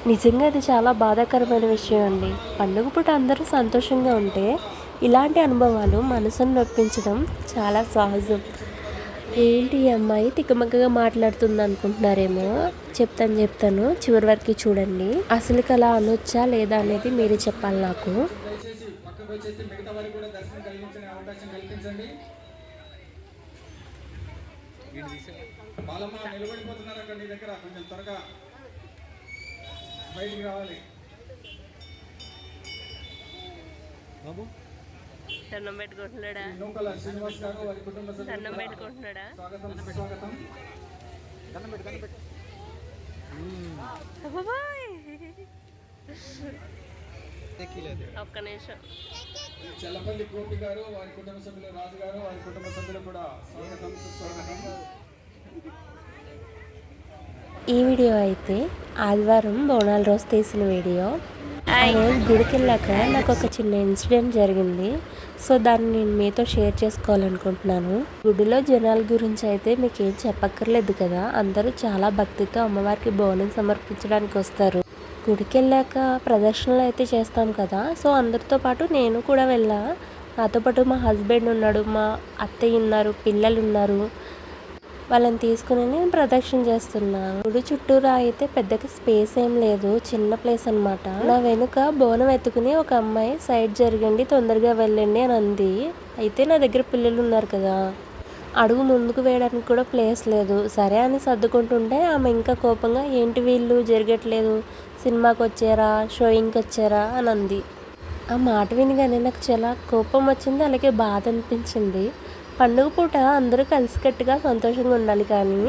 నిజంగా అది చాలా బాధాకరమైన విషయం అండి. పండుగ పూట అందరూ సంతోషంగా ఉంటే, ఇలాంటి అనుభవాలు మనసును నొప్పించడం చాలా సహజం. ఏంటి ఈ అమ్మాయి తికమకగా మాట్లాడుతుంది అనుకుంటున్నారేమో? చెప్తాను. చివరి వరకు చూడండి. అసలుకి అలా అనొచ్చా లేదా అనేది మీరే చెప్పాలి నాకు. దయచేసి పక్కకు వచ్చేసి మిగతా వారికి కూడా దర్శనం కలిగించే అవకాశం కల్పించండి. బాలమ్మ నిలబడిపోతున్నారు అక్కడ నీ దగ్గర, కొంచెం త్వరగా బయటికి రావాలి బాబు. దండం పెట్టుకుంటున్నాడా? నూకల శ్రీనివాస్ గారు వారి కుటుంబ దండం పెట్టుకుంటున్నాడా? స్వాగతం సుస్వాగతం. దండం పెట్టు. ఒక్క నిమిషం. చల్లపల్లి గోపి గారు వారి కుటుంబ సభ్యులు, రాజు గారు వారి కుటుంబ సభ్యులు కూడా స్వాగతం సుస్వాగతం. ఈ వీడియో అయితే ఆదివారం బోనాల రోజు తీసిన వీడియో. ఆ రోజు గుడికి వెళ్ళాక నాకు ఒక చిన్న ఇన్సిడెంట్ జరిగింది. సో దాన్ని నేను మీతో షేర్ చేసుకోవాలనుకుంటున్నాను. గుడిలో జనాల గురించి అయితే మీకు ఏం చెప్పక్కర్లేదు కదా. అందరూ చాలా భక్తితో అమ్మవారికి బోనం సమర్పించడానికి వస్తారు. గుడికి వెళ్ళాక ప్రదర్శనలు అయితే చేస్తాం కదా. సో అందరితో పాటు నేను కూడా వెళ్ళా. నాతో పాటు మా హస్బెండ్ ఉన్నాడు, మా అత్తయ్య ఉన్నారు, పిల్లలు ఉన్నారు. వాళ్ళని తీసుకుని నేను ప్రదక్షిణ చేస్తున్నాను. గుడి చుట్టూరా అయితే పెద్దగా స్పేస్ ఏం లేదు, చిన్న ప్లేస్ అనమాట. నా వెనుక బోనం ఎత్తుకుని ఒక అమ్మాయి సైడ్ జరగండి, తొందరగా వెళ్ళండి అని అంది. అయితే నా దగ్గర పిల్లలు ఉన్నారు కదా, అడుగు ముందుకు వేయడానికి కూడా ప్లేస్ లేదు. సరే అని సర్దుకుంటుంటే ఆమె ఇంకా కోపంగా ఏంటి వీళ్ళు జరగట్లేదు, సినిమాకి వచ్చారా, షోయింగ్కి వచ్చారా అని అంది. ఆ మాట వినగానే నాకు చాలా కోపం వచ్చింది, అలాగే బాధ అనిపించింది. పండుగ పూట అందరూ కలిసికట్టుగా సంతోషంగా ఉండాలి, కానీ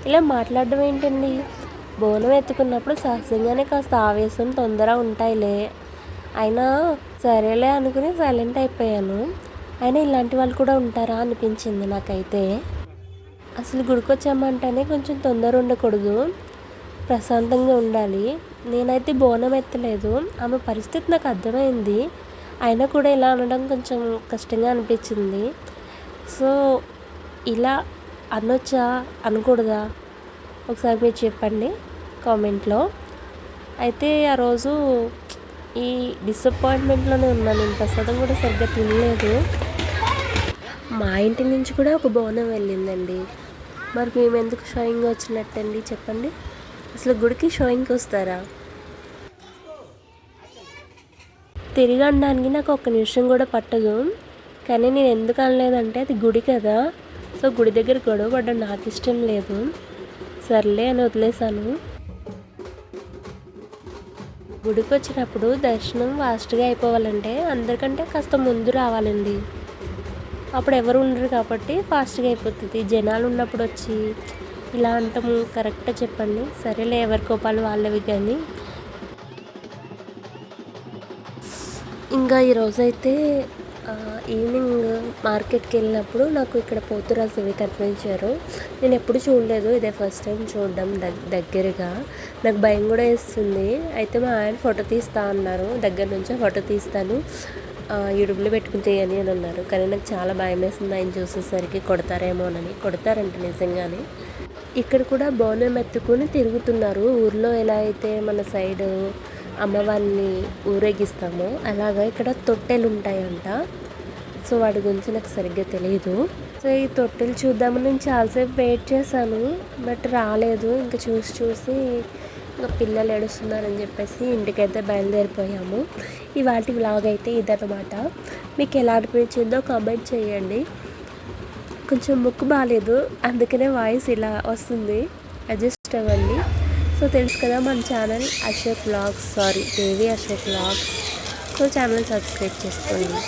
ఇలా మాట్లాడడం ఏంటండి? బోనం ఎత్తుకున్నప్పుడు సహజంగానే కాస్త ఆవేశం తొందర ఉంటాయిలే. అయినా సరేలే అనుకుని సైలెంట్ అయిపోయాను. అయినా ఇలాంటి వాళ్ళు కూడా ఉంటారా అనిపించింది నాకైతే. అసలు గుడికి వచ్చామంటేనే కొంచెం తొందర ఉండకూడదు, ప్రశాంతంగా ఉండాలి. నేనైతే బోనం ఎత్తలేదు. ఆమె పరిస్థితి నాకు అర్థమైంది. అయినా కూడా ఇలా అనడం కొంచెం కష్టంగా అనిపించింది. సో ఇలా అనొచ్చా అనకూడదా ఒకసారి మీరు చెప్పండి కామెంట్లో. అయితే ఆ రోజు ఈ డిసప్పాయింట్మెంట్లోనే ఉన్నాను. నేను ప్రసాదం కూడా సరిగ్గా తినలేదు. మా ఇంటి నుంచి కూడా ఒక బోనం వెళ్ళిందండి. మరి మేము ఎందుకు షోయింగ్ వచ్చినట్టండి చెప్పండి? అసలు గుడికి షోయింగ్కి వస్తారా? తిరిగి అనడానికి నాకు ఒక్క నిమిషం కూడా పట్టదు. కానీ నేను ఎందుకు అనలేదంటే అది గుడి కదా. సో గుడి దగ్గర గొడవ పడడం నాకు ఇష్టం లేదు. సర్లే అని వదిలేశాను. గుడికి వచ్చినప్పుడు దర్శనం ఫాస్ట్గా అయిపోవాలంటే అందరికంటే కాస్త ముందు రావాలండి. అప్పుడు ఎవరు ఉండరు కాబట్టి ఫాస్ట్గా అయిపోతుంది. జనాలు ఉన్నప్పుడు వచ్చి ఇలా అంటాము కరెక్ట్గా చెప్పండి. సరేలే, ఎవరి కోపాలు వాళ్ళవి. కానీ ఇంకా ఈరోజైతే ఈవినింగ్ మార్కెట్కి వెళ్ళినప్పుడు నాకు ఇక్కడ పోతురాజు ఇవి కనిపించారు. నేను ఎప్పుడు చూడలేదు, ఇదే ఫస్ట్ టైం చూడడం దగ్గరగా. నాకు భయం కూడా వేస్తుంది. అయితే మా ఆయన ఫోటో తీస్తా అన్నారు. దగ్గర నుంచే ఫోటో తీస్తాను, యూట్యూబ్లో పెట్టుకుని తీయని అని అన్నారు. కానీ నాకు చాలా భయం వేసింది ఆయన చూసేసరికి. కొడతారేమోనని. కొడతారంట నిజంగానే. ఇక్కడ కూడా బోనం ఎత్తుకుని తిరుగుతున్నారు. ఊర్లో ఎలా అయితే మన సైడ్ అమ్మవారిని ఊరేగిస్తామో అలాగా ఇక్కడ తొట్టెలు ఉంటాయంట. సో వాటి గురించి నాకు సరిగ్గా తెలియదు. సో ఈ తొట్టెలు చూద్దామని నేను చాలాసేపు వెయిట్ చేశాను, బట్ రాలేదు. ఇంకా చూసి ఇంకా పిల్లలు ఏడుస్తున్నారని చెప్పేసి ఇంటికైతే బయలుదేరిపోయాము. ఇవాళ వ్లాగ్ అయితే ఇదన్నమాట. మీకు ఎలా అనిపించిందో కామెంట్ చేయండి. కొంచెం ముక్కు బాగాలేదు, అందుకనే వాయిస్ ఇలా వస్తుంది, అడ్జస్ట్ అవ్వండి. సో తెలుసు కదా మన channel Devi Ashok vlogs. So channel subscribe చేసుకోండి.